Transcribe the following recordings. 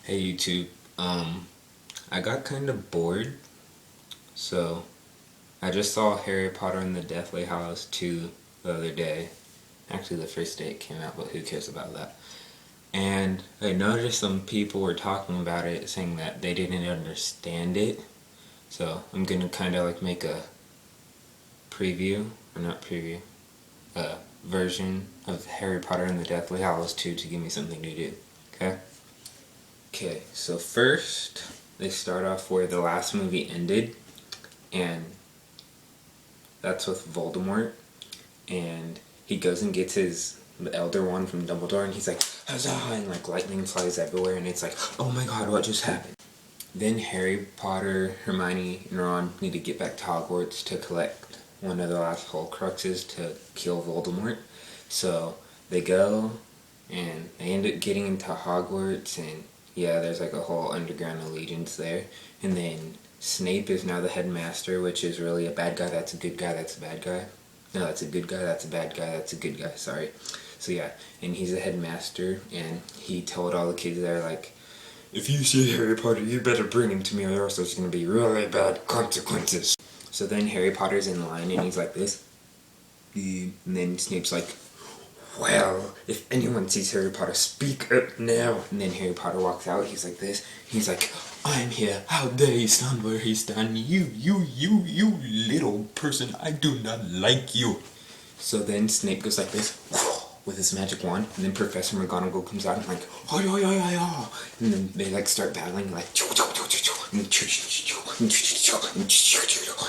Hey YouTube, I got kind of bored, so I just saw Harry Potter and the Deathly Hallows 2 the other day. Actually, the first day it came out, but who cares about that? And I noticed some people were talking about it, saying that they didn't understand it. So I'm gonna kind of like make a preview, or not preview, a version of Harry Potter and the Deathly Hallows 2 to give me something to do. Okay? Okay, so first they start off where the last movie ended, and that's with Voldemort, and he goes and gets the Elder Wand from Dumbledore, and he's like, huzzah, and like lightning flies everywhere, and it's like, oh my god, what just happened? Then Harry Potter, Hermione, and Ron need to get back to Hogwarts to collect one of the last Horcruxes to kill Voldemort. So they go, and they end up getting into Hogwarts, and yeah, there's like a whole underground allegiance there. And then Snape is now the headmaster, which is really a bad guy, that's a good guy, that's a bad guy. No, that's a good guy, that's a bad guy, that's a good guy, sorry. So yeah, and he's a headmaster, and he told all the kids there, like, if you see Harry Potter, you better bring him to me, or else there's gonna be really bad consequences. So then Harry Potter's in line, and he's like this. And then Snape's like, well, if anyone sees Harry Potter, speak up now. And then Harry Potter walks out, he's like this. He's like, I'm here, how dare you stand where he stand? You little person, I do not like you. So then Snape goes like this, with his magic wand, and then Professor McGonagall comes out and like, and then they like start battling, like,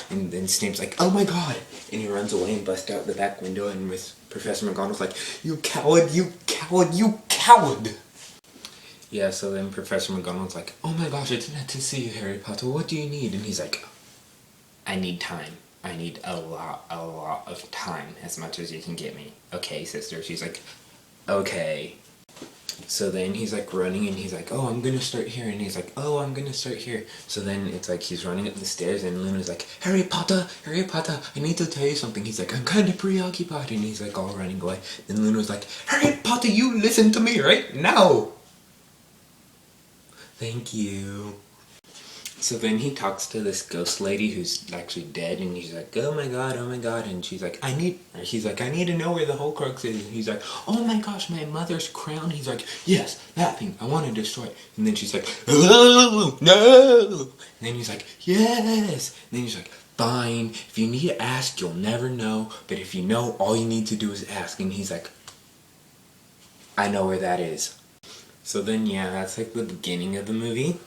and then Snape's like, oh my god, and he runs away and busts out the back window, and with Professor McGonagall's like, you coward, you coward, you coward. Yeah, so then Professor McGonagall's like, oh my gosh, it's not to see you, Harry Potter, what do you need? And he's like, I need time. I need a lot of time, as much as you can get me. Okay, sister. She's like, okay. So then he's like running, and he's like, oh, I'm gonna start here, and he's like, oh, I'm gonna start here. So then it's like he's running up the stairs, and Luna's like, Harry Potter, I need to tell you something. He's like, I'm kind of preoccupied, and he's like all running away. Then Luna's like, Harry Potter, you listen to me right now. Thank you. So then he talks to this ghost lady who's actually dead, and he's like, oh my god, and she's like, I need to know where the Horcrux is, and he's like, oh my gosh, my mother's crown. He's like, yes, that thing, I want to destroy it. And then she's like, oh, no, and then he's like, yes, and then he's like, fine, if you need to ask, you'll never know, but if you know, all you need to do is ask. And he's like, I know where that is. So then, yeah, that's like the beginning of the movie.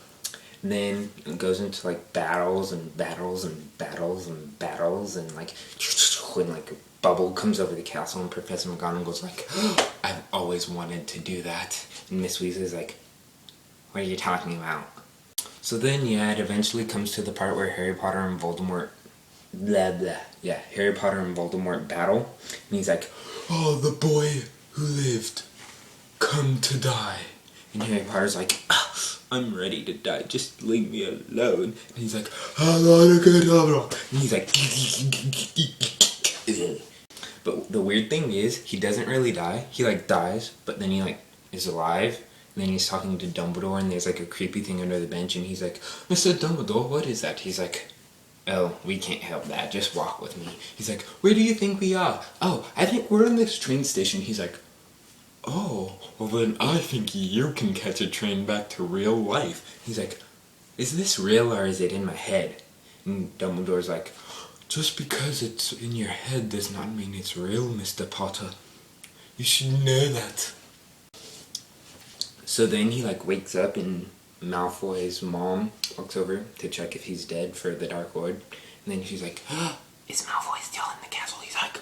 Then it goes into like battles and battles and battles and battles, and like when like a bubble comes over the castle, and Professor McGonagall's like, oh, I've always wanted to do that. And Miss Weasley's like, what are you talking about? So then, yeah, it eventually comes to the part where Harry Potter and Voldemort Harry Potter and Voldemort battle, and he's like, oh, the boy who lived come to die. And Harry Potter's like, I'm ready to die, just leave me alone. And he's like, and he's like, but the weird thing is, he doesn't really die. He like dies, but then he like is alive. And then he's talking to Dumbledore, and there's like a creepy thing under the bench, and he's like, Mr. Dumbledore, what is that? He's like, oh, we can't help that, just walk with me. He's like, where do you think we are? Oh, I think we're in this train station. He's like, oh, well then I think you can catch a train back to real life. He's like, is this real or is it in my head? And Dumbledore's like, just because it's in your head does not mean it's real, Mr. Potter. You should know that. So then he like wakes up, and Malfoy's mom walks over to check if he's dead for the Dark Lord. And then she's like, is Malfoy still in the castle? He's like,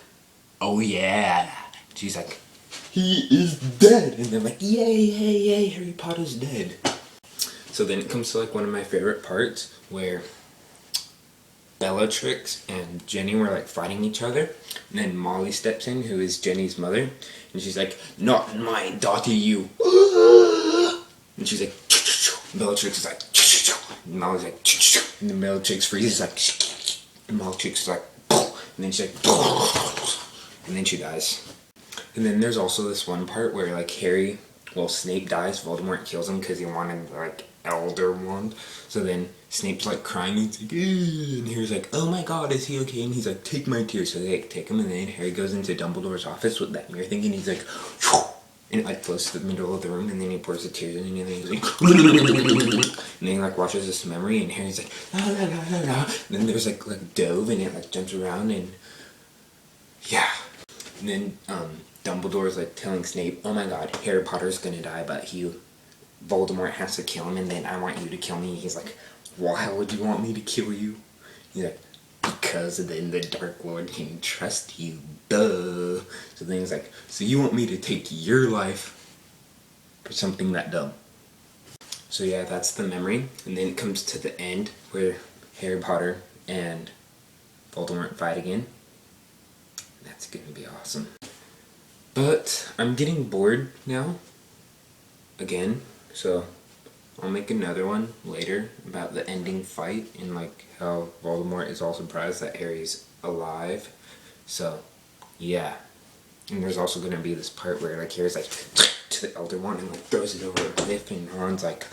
oh yeah. She's like, he is dead! And they're like, yay, Harry Potter's dead. So then it comes to like one of my favorite parts, where Bellatrix and Jenny were like fighting each other, and then Molly steps in, who is Jenny's mother, and she's like, not my daughter, you. And she's like, Bellatrix is like, and Molly's like, and then Bellatrix freezes like, and Bellatrix is like, and then she's like, and then she dies. And then there's also this one part where like Harry Well, Snape dies, Voldemort kills him because he wanted, like, Elder Wand. So then Snape's, like, crying, he's like, "Ew," and Harry's like, "Oh my god, is he okay?" And he's like, "Take my tears." So they, like, take him, and then Harry goes into Dumbledore's office with that mirror thing, and he's like, "Phew," and it, like, floats to the middle of the room, and then he pours the tears in, and then he's like, and then he, like, watches this memory, and Harry's like, "La la la la la," and then there's, like, Dove, and it, like, jumps around, and yeah. And then, Dumbledore's, like, telling Snape, "Oh my god, Harry Potter's gonna die, but Voldemort has to kill him, and then I want you to kill me." He's like, "Why would you want me to kill you?" He's like, "Because then the Dark Lord can trust you, duh." So then he's like, "So you want me to take your life for something that dumb?" So yeah, that's the memory. And then it comes to the end, where Harry Potter and Voldemort fight again. That's gonna be awesome. But I'm getting bored now, again, so I'll make another one later about the ending fight and, like, how Voldemort is all surprised that Harry's alive. So, yeah. And there's also gonna be this part where, like, Harry's like to the Elder Wand and, like, throws it over a cliff, and Ron's like